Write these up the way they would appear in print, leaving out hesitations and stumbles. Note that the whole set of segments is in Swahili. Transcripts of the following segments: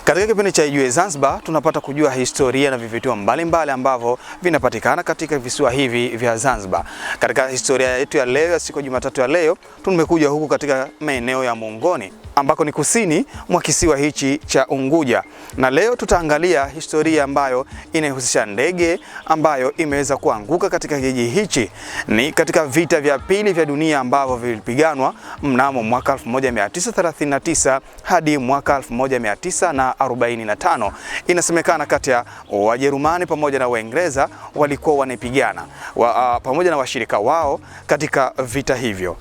Katika kipindi cha Ijue Zanzibar tunapata kujua historia na vivutio mbalimbali ambavyo vinapatikana katika visiwa hivi vya Zanzibar. Katika historia yetu ya leo, siku ya Jumatatu ya leo, tumekuja huku katika maeneo ya Mungoni ambako ni kusini mwa kisiwa hichi cha Unguja. Na leo tutaangalia historia ambayo inahusisha ndege ambayo imeweza kuanguka katika kijiji hichi. Ni katika vita vya pili vya dunia ambavyo vilipiganwa mnamo mwaka 1939 hadi mwaka 1945. Inasemekana kati ya Wajerumani pamoja na Waingereza walikuwa wanapigana pamoja na washirika wao katika vita hivyo.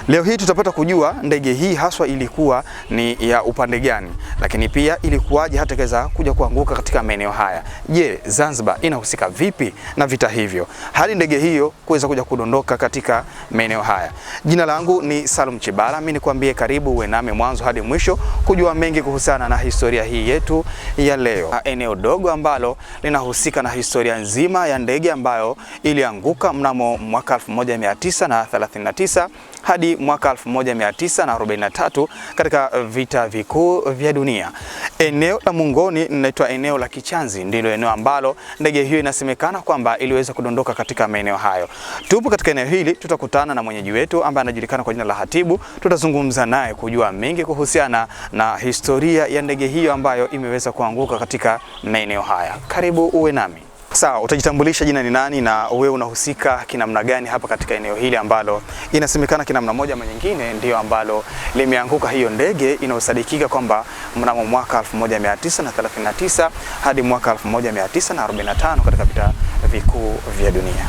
Leo hii tutapata kujua ndege hii haswa ilikuwa ni ya upande gani, lakini pia ilikuwaje hata kaweza kuja kuanguka katika maeneo haya. Je, Zanzibar inahusika vipi na vita hivyo hadi ndege hiyo kuweza kuja kudondoka katika maeneo haya? Jina langu ni Salum Chibala, mimi nikwambie karibu uwe nami mwanzo hadi mwisho kujua mengi kuhusiana na historia hii yetu ya leo. Eneo dogo ambalo linahusika na historia nzima ya ndege ambayo ilianguka mnamo mwaka 1939 hadi mwaka 1943 katika vita vikuu vya dunia. Eneo la Mungoni linaitwa eneo la Kichanzi, ndilo eneo ambalo ndege hiyo inasemekana kwamba iliweza kudondoka katika maeneo hayo. Tupo katika eneo hili, tutakutana na mwenyeji wetu ambaye anajulikana kwa jina la Hatibu. Tutazungumza naye kujua mengi kuhusiana na historia ya ndege hiyo ambayo imeweza kuanguka katika maeneo haya. Karibu uwe nami. Sawa, utajitambulisha jina ni nani na wewe unahusika kinamna gani hapa katika eneo hili ambalo inasemekana kinamna moja ama nyingine ndio ambalo limeanguka hiyo ndege inayosadikika kwamba mnamo mwaka 1939 hadi mwaka 1945 katika vita vikuu vya dunia.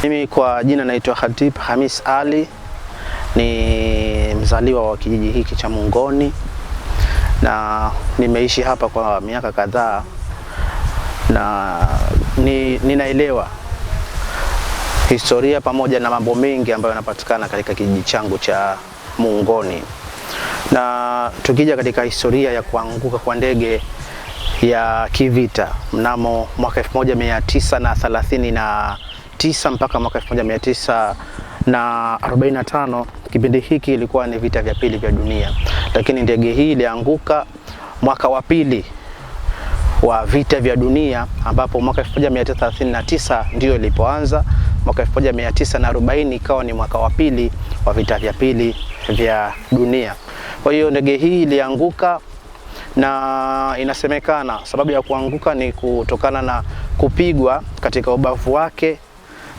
Mimi kwa jina naitwa Hatib Hamis Ali, ni mzaliwa wa kijiji hiki cha Mungoni na nimeishi hapa kwa miaka kadhaa na ninaelewa historia pamoja na mambo mengi ambayo yanapatikana katika kijiji changu cha Mungoni. Na tukija katika historia ya kuanguka kwa ndege ya kivita mnamo mwaka 1939 mpaka mwaka 1945, kipindi hiki ilikuwa ni vita vya pili vya dunia, lakini ndege hii ilianguka mwaka wa pili wa vita vya dunia, ambapo mwaka 1939 ndio ilipoanza. Mwaka 1940 ikawa ni mwaka wa pili wa vita vya pili vya dunia. Kwa hiyo ndege hii ilianguka na inasemekana sababu ya kuanguka ni kutokana na kupigwa katika ubavu wake.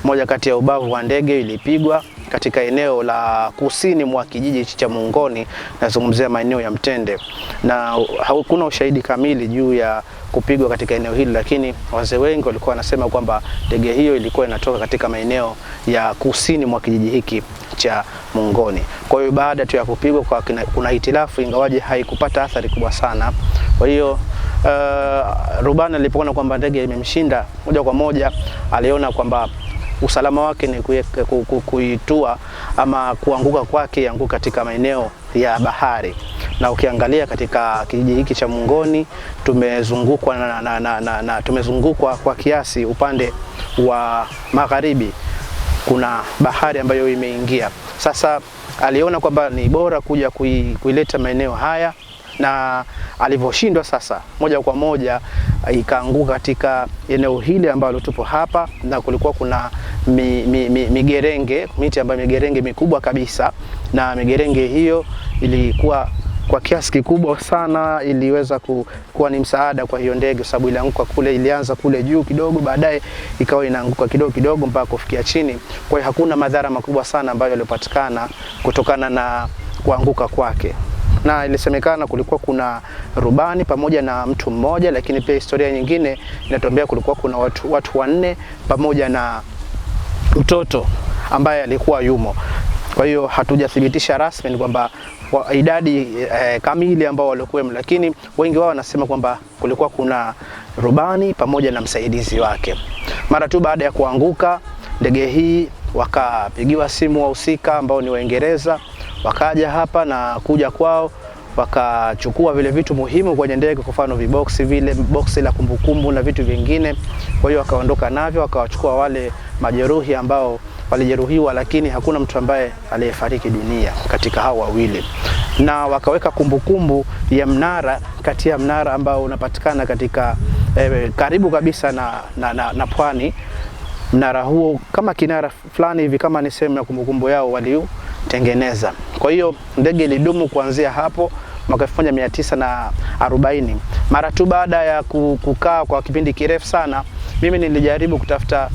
Moja kati ya ubavu wa ndege ilipigwa katika eneo la kusini mwa kijiji cha Mungoni, nazungumzia maeneo ya Mtende, na hakuna ushahidi kamili juu ya kupigwa katika eneo hili, lakini wazee wengi walikuwa wanasema kwamba ndege hiyo ilikuwa inatoka katika maeneo ya kusini mwa kijiji hiki cha Mungoni. Kwa hiyo baada tu ya kupigwa kuna hitilafu, ingawaje haikupata athari kubwa sana. Kwa hiyo rubani alipoona kwamba ndege imemshinda, moja kwa moja aliona kwamba usalama wake ni kuitua ama kuanguka kwake anguka katika maeneo ya bahari. Na ukiangalia katika kijiji hiki cha Mungoni tumezungukwa tumezungukwa kwa kiasi upande wa magharibi kuna bahari ambayo imeingia. Sasa aliona kwamba ni bora kuja kuileta maeneo haya, na alivyoshindwa sasa moja kwa moja ikaanguka katika eneo hili ambalo tupo hapa, na kulikuwa kuna migerenge, miti ambayo migerenge mikubwa kabisa, na migerenge hiyo ilikuwa kwa kiasi kikubwa sana iliweza kuwa ni msaada kwa hiyo ndege, sababu ilianguka kule, ilianza kule juu kidogo, baadaye ikawa inaanguka kidogo kidogo mpaka kufikia chini. Kwa hiyo hakuna madhara makubwa sana ambayo yalipatikana kutokana na kuanguka kwake. Na ilisemekana kulikuwa kuna rubani pamoja na mtu mmoja, lakini pia historia nyingine inatuambia kulikuwa kuna watu wanne pamoja na mtoto ambaye alikuwa yumo. Kwa hiyo hatujathibitisha rasmi kwamba idadi kamili ambao walikuwa, lakini wengi wao wanasema kwamba kulikuwa kuna rubani pamoja na msaidizi wake. Mara tu baada ya kuanguka ndege hii, wakapigiwa simu wahusika ambao ni Waingereza, wakaja hapa, na kuja kwao wakachukua vile vitu muhimu kwenye ndege, kwa mfano viboksi vile, boksi la kumbukumbu na vitu vingine. Kwa hiyo wakaondoka navyo, wakawachukua wale majeruhi ambao walijeruhiwa, lakini hakuna mtu ambaye aliyefariki dunia katika hao wawili. na wakaweka kumbukumbu ya mnara, kati ya mnara ambao unapatikana katika karibu kabisa na pwani. Mnara huo kama kinara fulani hivi, kama ni sehemu ya kumbukumbu yao waliotengeneza. Kwa hiyo ndege ilidumu kuanzia hapo mwaka 1940. Mara tu baada ya kukaa kwa kipindi kirefu sana, mimi nilijaribu kutafuta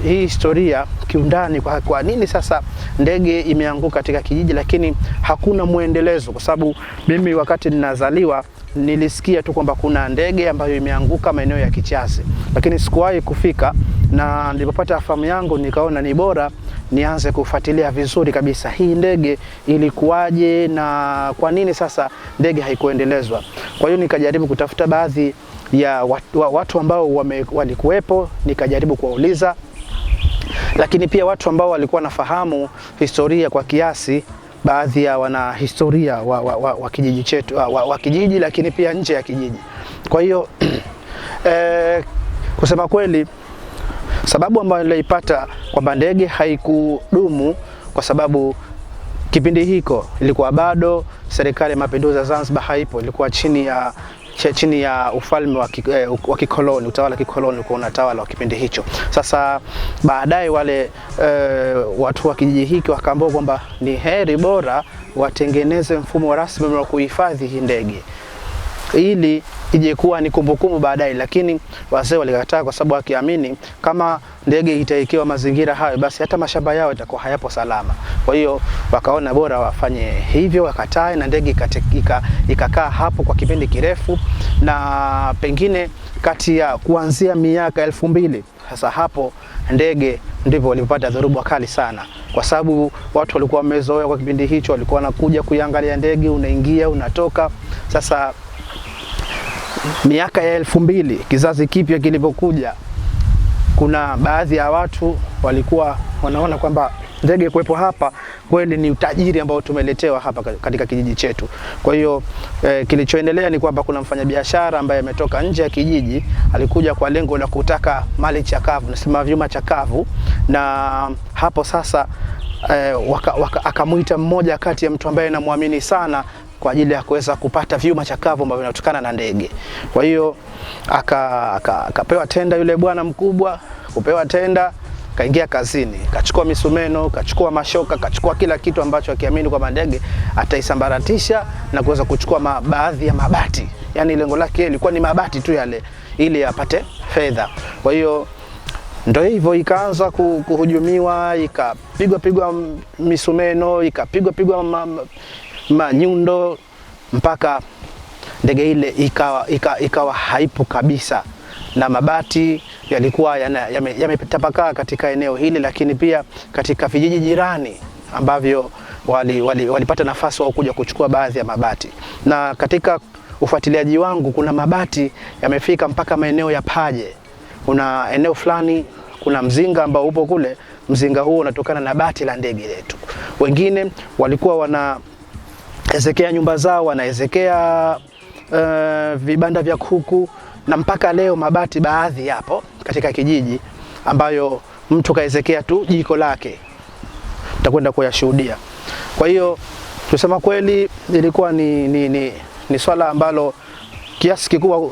hii historia kiundani, kwa nini sasa ndege imeanguka katika kijiji lakini hakuna muendelezo. Kwa sababu mimi wakati ninazaliwa nilisikia tu kwamba kuna ndege ambayo imeanguka maeneo ya Kichazi, lakini sikuwahi kufika, na nilipopata fahamu yangu nikaona ni bora nianze kufuatilia vizuri kabisa hii ndege ilikuwaje na kwa nini sasa ndege haikuendelezwa. Kwa hiyo nikajaribu kutafuta baadhi ya watu ambao walikuwepo, nikajaribu kuwauliza, lakini pia watu ambao walikuwa nafahamu historia kwa kiasi, baadhi ya wana historia wa kijiji chetu, wa kijiji, lakini pia nje ya kijiji. Kwa hiyo kusema kweli, sababu ambayo nilipata kwamba ndege haikudumu kwa sababu kipindi hiko ilikuwa bado serikali ya mapinduzi ya Zanzibar haipo, ilikuwa chini ya ufalme wa kikoloni, utawala wa kikoloni ulikuwa unatawala wa kipindi hicho. Sasa baadaye wale watu wa kijiji hiki wakaamua kwamba ni heri bora watengeneze mfumo rasmi wa kuhifadhi hii ndege ili ije kuwa ni kumbukumbu baadaye, lakini wazee walikataa kwa sababu wakiamini kama ndege itaikiwa mazingira hayo basi hata mashamba yao yatakuwa hayapo salama. Kwa hiyo wakaona bora wafanye hivyo, wakatae, na ndege ikakaa hapo kwa kipindi kirefu, na pengine kati ya kuanzia miaka 2000 sasa hapo ndege ndipo walipata dhoruba kali sana, kwa sababu watu walikuwa wamezoea kwa kipindi hicho, walikuwa wanakuja kuiangalia ndege, unaingia unatoka. Sasa miaka ya 2000 kizazi kipya kilipokuja, kuna baadhi ya watu walikuwa wanaona kwamba ndege kuwepo hapa kweli ni utajiri ambao tumeletewa hapa katika kijiji chetu. Kwa hiyo kilichoendelea ni kwamba kuna mfanyabiashara ambaye ametoka nje ya kijiji, alikuja kwa lengo la kutaka mali chakavu, nasema vyuma chakavu, na hapo sasa akamuita mmoja kati ya mtu ambaye anamuamini sana kwa ajili ya kuweza kupata vyuma chakavu ambavyo vinatokana na ndege. Kwa hiyo akapewa tenda yule bwana mkubwa, kupewa tenda, kaingia kazini, kachukua misumeno, kachukua mashoka, kachukua kila kitu ambacho akiamini kwamba ndege ataisambaratisha na kuweza kuchukua baadhi ya mabati. Yaani lengo lake ilikuwa ni mabati tu yale ili apate fedha. Kwa hiyo ndio hivyo ikaanza kuhujumiwa, ikapigwa misumeno, ikapigwa manyundo, mpaka ndege ile ikawa haipo kabisa, na mabati yalikuwa yametapakaa katika eneo hili, lakini pia katika vijiji jirani ambavyo walipata nafasi wa kuja kuchukua baadhi ya mabati. Na katika ufuatiliaji wangu kuna mabati yamefika mpaka maeneo ya Paje. Kuna eneo fulani, kuna mzinga ambao upo kule, mzinga huo unatokana na bati la ndege letu. Wengine walikuwa wanaezekea nyumba zao, wanaezekea vibanda vya kuku, na mpaka leo mabati baadhi yapo katika kijiji ambayo mtu kaezekea tu jiko lake, tutakwenda kuyashuhudia. Kwa hiyo tusema kweli ilikuwa ni swala ambalo kiasi kikubwa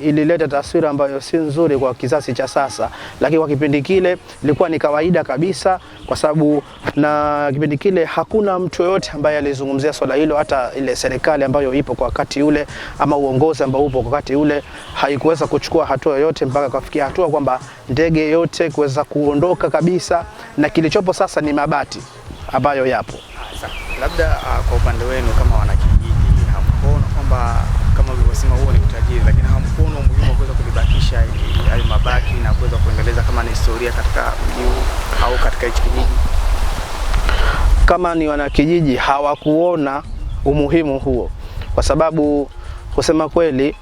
ilileta taswira ambayo si nzuri kwa kizazi cha sasa, lakini kwa kipindi kile ilikuwa ni kawaida kabisa, kwa sababu na kipindi kile hakuna mtu yote ambaye alizungumzia swala hilo. Hata ile serikali ambayo ipo kwa wakati ule ama uongozi ambao upo kwa wakati ule haikuweza kuchukua hatua yoyote mpaka kufikia hatua kwamba ndege yote kuweza kuondoka kabisa, na kilichopo sasa ni mabati ambayo yapo. Labda kwa upande wenu kama wanakijiji, hamkuona kwamba kama ulivyosema huo ni utajiri, lakini hamkuona umuhimu wa kuweza kulibakisha hayo mabaki na kuweza kuendeleza kama ni historia katika mji au katika hichi kijiji? Kama ni wanakijiji hawakuona umuhimu huo, kwa sababu kusema kweli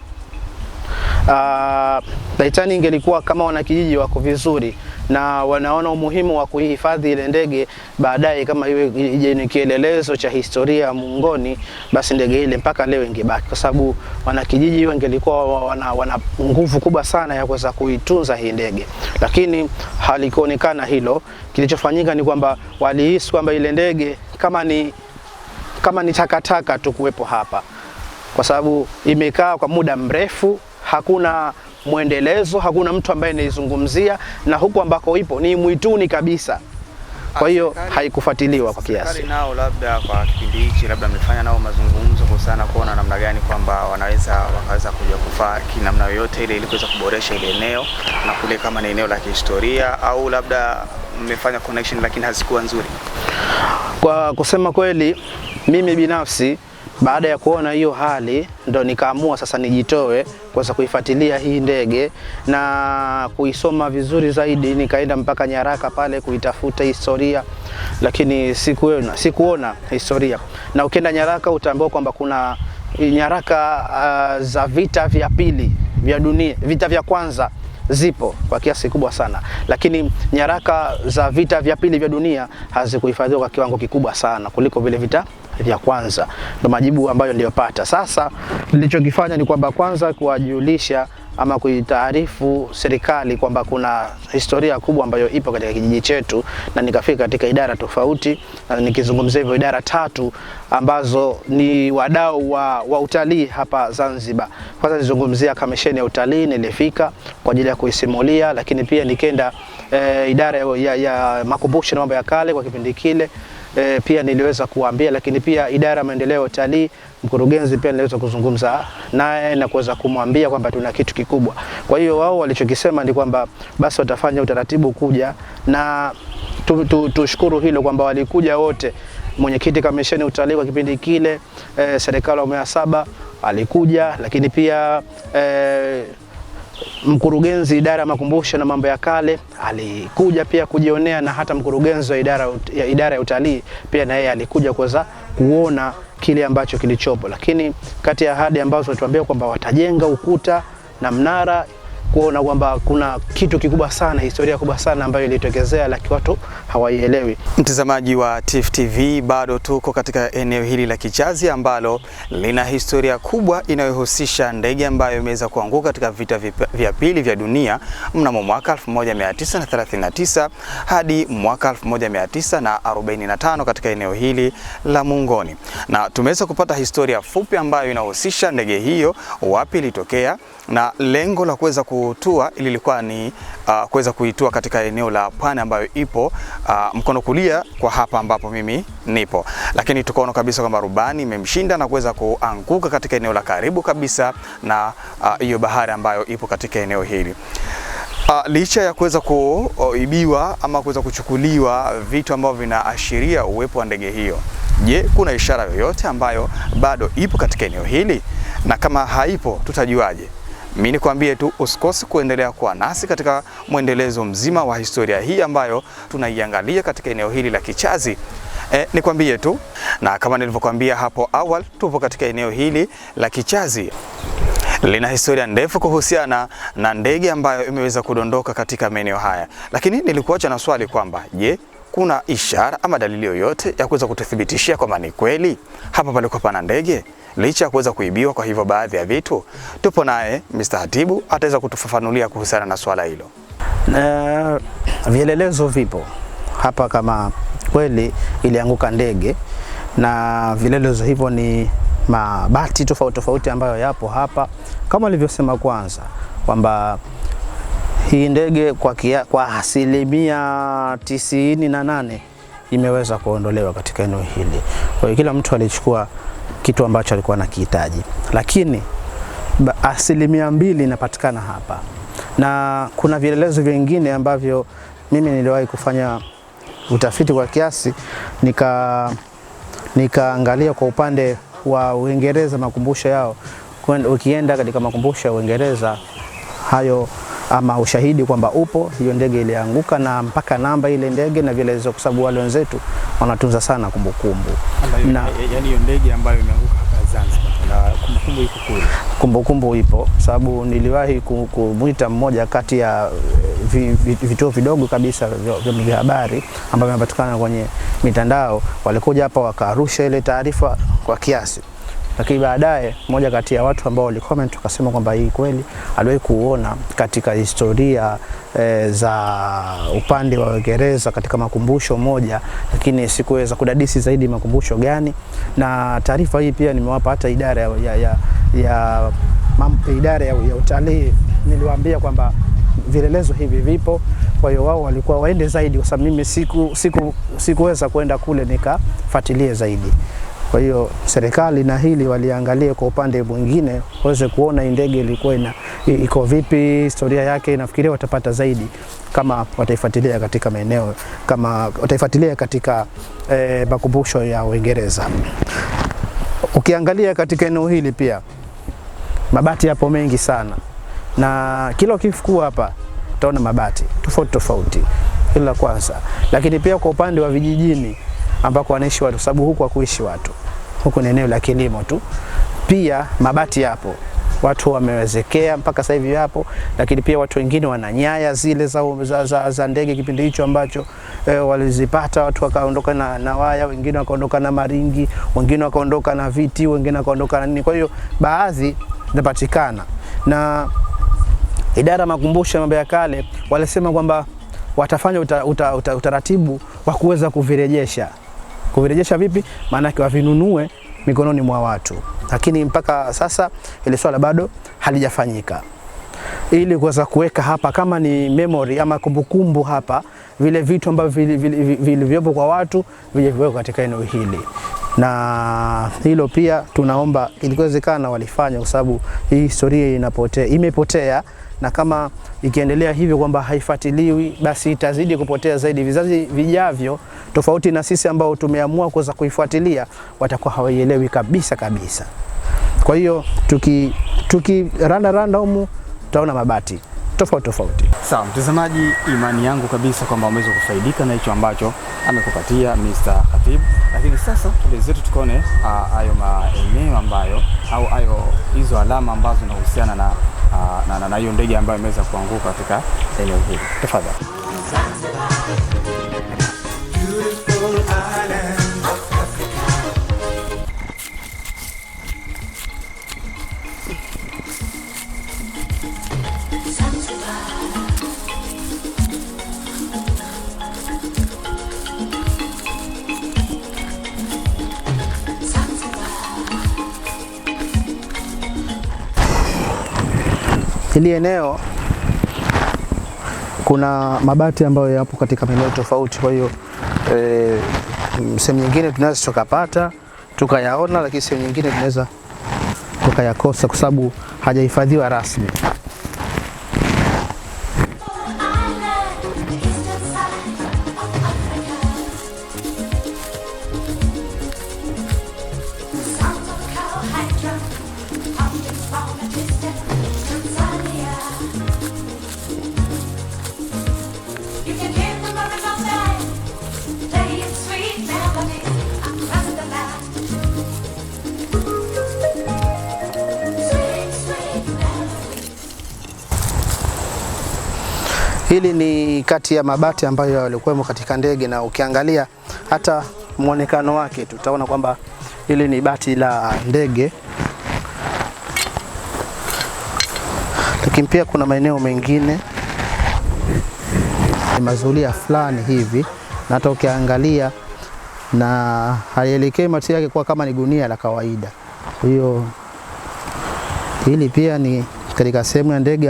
laitani ingelikuwa kama wanakijiji wako vizuri na wanaona umuhimu wa kuhifadhi ile ndege baadaye kama iwe ni kielelezo cha historia Mungoni, basi ndege ile mpaka leo ingebaki, kwa sababu wanakijiji wangelikuwa wana nguvu kubwa sana ya kuweza kuitunza hii ndege. Lakini halikuonekana hilo. Kilichofanyika ni kwamba walihisi kwamba ile ndege kama ni takataka tu kuwepo hapa, kwa sababu imekaa kwa muda mrefu, hakuna mwendelezo, hakuna mtu ambaye anaizungumzia, na huku ambako ipo ni mwituni kabisa. Kwa hiyo haikufuatiliwa kwa kiasi. Serikali nao labda kwa kipindi hichi labda mlifanya nao mazungumzo kuhusiana kuona namna gani kwamba wakaweza kuja kufaa kinamna yoyote ile ili kuweza kuboresha ile eneo na kule kama ni eneo la kihistoria, au labda mmefanya connection lakini hazikuwa nzuri? Kwa kusema kweli, mimi binafsi baada ya kuona hiyo hali ndo nikaamua sasa nijitoe kuweza kuifuatilia hii ndege na kuisoma vizuri zaidi. Nikaenda mpaka nyaraka pale kuitafuta historia, lakini sikuona historia. Na ukienda nyaraka utaambiwa kwamba kuna nyaraka za vita vya pili vya dunia, vita vya kwanza zipo kwa kiasi kubwa sana, lakini nyaraka za vita vya pili vya dunia hazikuhifadhiwa kwa kiwango kikubwa sana kuliko vile vita vya kwanza. Ndio majibu ambayo niliyopata. Sasa nilichokifanya ni kwamba kwanza kuwajulisha ama kuitaarifu serikali kwamba kuna historia kubwa ambayo ipo katika kijiji chetu, na nikafika katika idara tofauti, na nikizungumzia hivyo idara 3 ambazo ni wadau wa utalii hapa Zanzibar. Kwanza nizungumzia kamisheni ya utalii, nilifika kwa ajili ya kuisimulia, lakini pia nikenda idara ya makumbusho na mambo ya kale kwa kipindi kile. Pia niliweza kuambia, lakini pia idara ya maendeleo ya utalii, mkurugenzi pia niliweza kuzungumza naye na kuweza kumwambia kwamba tuna kitu kikubwa. Kwa hiyo wao walichokisema ni kwamba basi watafanya utaratibu kuja, na tushukuru hilo kwamba walikuja wote. Mwenyekiti kamisheni utalii kwa kipindi kile, serikali ya awamu ya 7 alikuja, lakini pia mkurugenzi idara ya makumbusho na mambo ya kale alikuja pia kujionea, na hata mkurugenzi wa idara ya utalii pia na yeye alikuja kuweza kuona kile ambacho kilichopo. Lakini kati ya ahadi ambazo tuambia kwamba watajenga ukuta na mnara, kuona kwamba kuna kitu kikubwa sana, historia kubwa sana ambayo ilitokezea, lakini watu hawaielewi. Mtazamaji wa Tifu TV, bado tuko katika eneo hili la Kichazi ambalo lina historia kubwa inayohusisha ndege ambayo imeweza kuanguka katika vita vya pili vya dunia mnamo mwaka 1939 hadi mwaka 1945 katika eneo hili la Mungoni. Na tumeweza kupata historia fupi ambayo inahusisha ndege hiyo, wapi ilitokea, na lengo la kuweza kutua ilikuwa ni kuweza kuitua katika eneo la pwani ambayo ipo mkono kulia kwa hapa ambapo mimi nipo. Lakini tukaona kabisa kwamba rubani imemshinda na kuweza kuanguka katika eneo la karibu kabisa na hiyo bahari ambayo ipo katika eneo hili. Licha ya kuweza kuibiwa ama kuweza kuchukuliwa vitu ambavyo vinaashiria uwepo wa ndege hiyo, je, kuna ishara yoyote ambayo bado ipo katika eneo hili? Na kama haipo tutajuaje? Mimi nikwambie tu usikose kuendelea kuwa nasi katika mwendelezo mzima wa historia hii ambayo tunaiangalia katika eneo hili la Kichazi. Nikwambie tu, na kama nilivyokuambia hapo awali, tupo katika eneo hili la Kichazi. Lina historia ndefu kuhusiana na ndege ambayo imeweza kudondoka katika maeneo haya. Lakini nilikuacha na swali kwamba je, kuna ishara ama dalili yoyote ya kuweza kututhibitishia kwamba ni kweli hapa palikuwa pana ndege licha ya kuweza kuibiwa kwa hivyo baadhi ya vitu? Tupo naye Mr. Hatibu, ataweza kutufafanulia kuhusiana na swala hilo. Vielelezo vipo hapa kama kweli ilianguka ndege, na vielelezo hivyo ni mabati tofauti ambayo yapo hapa, kama nilivyosema kwanza kwamba hii ndege kwa asilimia 98 imeweza kuondolewa katika eneo hili. Kwa hiyo kila mtu alichukua kitu ambacho alikuwa anakihitaji, lakini asilimia 2 inapatikana hapa. Na kuna vielelezo vingine ambavyo mimi niliwahi kufanya utafiti kwa kiasi, nikaangalia kwa upande wa Uingereza makumbusho yao. Ukienda katika makumbusho ya Uingereza hayo, ama ushahidi kwamba upo hiyo ndege ilianguka, na mpaka namba ile ndege na vielelezo, kwa sababu wale wenzetu wanatunza sana kumbukumbu. Na yani hiyo ndege ambayo imeanguka hapa Zanzibar, na kumbukumbu iko kule. Kumbukumbu ipo, sababu niliwahi kumuita mmoja kati ya vituo vidogo kabisa vya habari ambavyo vinapatikana kwenye mitandao. Walikuja hapa wakarusha ile taarifa kwa kiasi. Lakini baadaye mmoja kati ya watu ambao walicomment wakasema kwamba hii kweli aliwahi kuona katika historia za upande wa Uingereza katika makumbusho moja, lakini sikuweza kudadisi zaidi makumbusho gani. Na taarifa hii pia nimewapa hata idara ya utalii, niliwaambia kwamba vielelezo hivi vipo. Kwa hiyo wao walikuwa waende zaidi, kwa sababu mimi sikuweza kwenda kule nikafuatilia zaidi. Kwa hiyo serikali na hili waliangalia kwa upande mwingine, waweze kuona ndege ilikuwa iko vipi, historia yake. Nafikiria watapata zaidi kama wataifuatilia katika maeneo, kama wataifuatilia katika makumbusho ya Uingereza. Ukiangalia katika eneo hili pia mabati yapo mengi sana, na kila ukifukua hapa utaona mabati tofauti tofauti, ila kwanza. Lakini pia kwa upande wa vijijini ambako wanaishi watu, sababu huku hakuishi watu, huku ni eneo la kilimo tu, pia mabati yapo, watu wamewezekea mpaka sasa hivi hapo. Lakini pia watu wengine wana nyaya zile za ndege kipindi hicho ambacho walizipata, watu wakaondoka na waya, wengine wakaondoka na maringi, wengine wakaondoka na viti, wengine wakaondoka na nini. Kwa hiyo baadhi zinapatikana, na idara ya makumbusho ya mambo ya kale walisema kwamba watafanya utaratibu wa kuweza kuvirejesha. Kuvirejesha vipi? Maana yake wavinunue mikononi mwa watu, lakini mpaka sasa ile swala bado halijafanyika, ili kuweza kuweka hapa kama ni memory ama kumbukumbu hapa, vile vitu ambavyo vilivyopo kwa watu vilivyopo katika eneo hili. Na hilo pia tunaomba iliwezekana walifanya, kwa sababu hii historia imepotea, na kama ikiendelea hivyo kwamba haifuatiliwi, basi itazidi kupotea zaidi. Vizazi vijavyo, tofauti na sisi ambao tumeamua kuweza kuifuatilia, watakuwa hawaielewi kabisa. Kwa hiyo randa humu tutaona mabati tofauti. Sawa mtazamaji, imani yangu kabisa kwamba umeweza kufaidika na hicho ambacho amekupatia Mr. Khatib. Lakini sasa tulezetu tukaone hayo maeneo ambayo au hayo hizo alama ambazo zinahusiana na hiyo ndege ambayo imeweza kuanguka katika eneo hili. Tafadhali. Hili eneo kuna mabati ambayo yapo katika maeneo tofauti. Kwa hiyo sehemu nyingine tunaweza tukapata tukayaona, lakini sehemu nyingine tunaweza tukayakosa kwa sababu hajahifadhiwa rasmi. Hili ni kati ya mabati ambayo yalikuwemo katika ndege, na ukiangalia hata muonekano wake tutaona kwamba hili ni bati la ndege. Lakini pia kuna maeneo mengine ni mazulia fulani hivi, na hata ukiangalia na haielekei mati yake kwa kama ni gunia la kawaida. Kwa hiyo hili pia ni katika sehemu ya ndege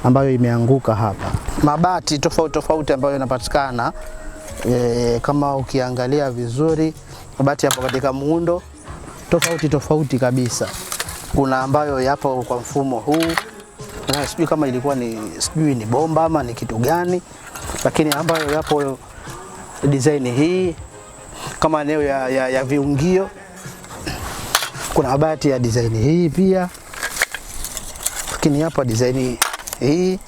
ambayo imeanguka hapa. Mabati tofauti ambayo yanapatikana, kama ukiangalia vizuri mabati hapo katika muundo tofauti kabisa. Kuna ambayo yapo kwa mfumo huu, na sijui kama ilikuwa ni bomba ama ni kitu gani, lakini ambayo yapo design hii kama eneo ya viungio. Kuna mabati ya design hii pia, lakini hapa design hii.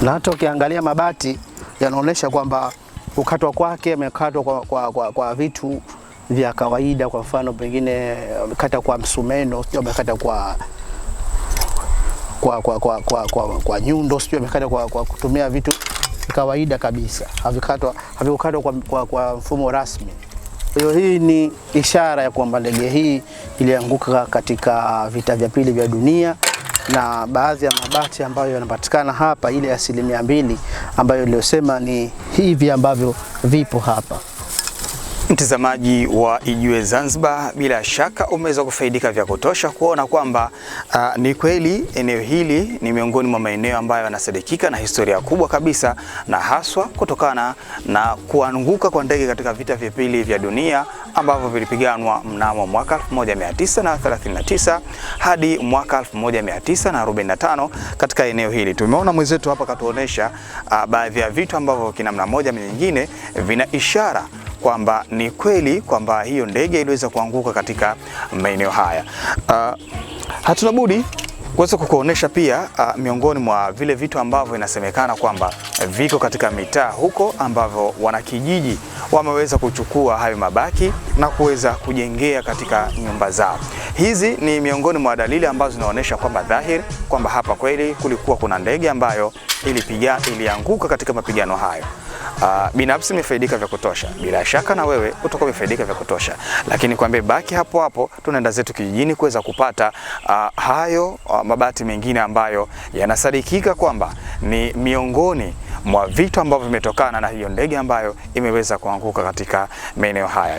Na hata ukiangalia mabati yanaonesha kwamba kukatwa kwake amekatwa kwa vitu vya kawaida. Kwa mfano pengine amekata kwa msumeno, sio amekata kwa nyundo, sio amekata kwa kutumia vitu kawaida kabisa, havikatwa kwa mfumo rasmi. Kwa hiyo hii ni ishara ya kwamba ndege hii ilianguka katika vita vya pili vya dunia, na baadhi ya mabati ambayo yanapatikana hapa, ile 2% ambayo niliyosema ni hivi ambavyo vipo hapa. Mtazamaji wa Ijue Zanzibar, bila shaka umeweza kufaidika vya kutosha kuona kwamba ni kweli eneo hili ni miongoni mwa maeneo ambayo yanasadikika na historia kubwa kabisa, na haswa kutokana na kuanguka kwa ndege katika vita vya pili vya dunia ambavyo vilipiganwa mnamo mwaka 1939 hadi mwaka 1945 katika eneo hili. Tumeona mwenzetu hapa katuonesha baadhi ya vitu ambavyo kinamna moja nyingine vina ishara kwamba ni kweli kwamba hiyo ndege iliweza kuanguka katika maeneo haya. Hatuna budi kuweza kukuonesha pia miongoni mwa vile vitu ambavyo inasemekana kwamba viko katika mitaa huko ambavyo wanakijiji wameweza kuchukua hayo mabaki na kuweza kujengea katika nyumba zao. Hizi ni miongoni mwa dalili ambazo zinaonyesha kwamba dhahiri kwamba hapa kweli kulikuwa kuna ndege ambayo ilianguka katika mapigano hayo. Binafsi nimefaidika vya kutosha, bila shaka na wewe utakuwa umefaidika vya kutosha, lakini kwambie baki hapo hapo, tunaenda zetu kijijini kuweza kupata hayo mabati mengine ambayo yanasadikika kwamba ni miongoni mwa vitu ambavyo vimetokana na hiyo ndege ambayo imeweza kuanguka katika maeneo haya.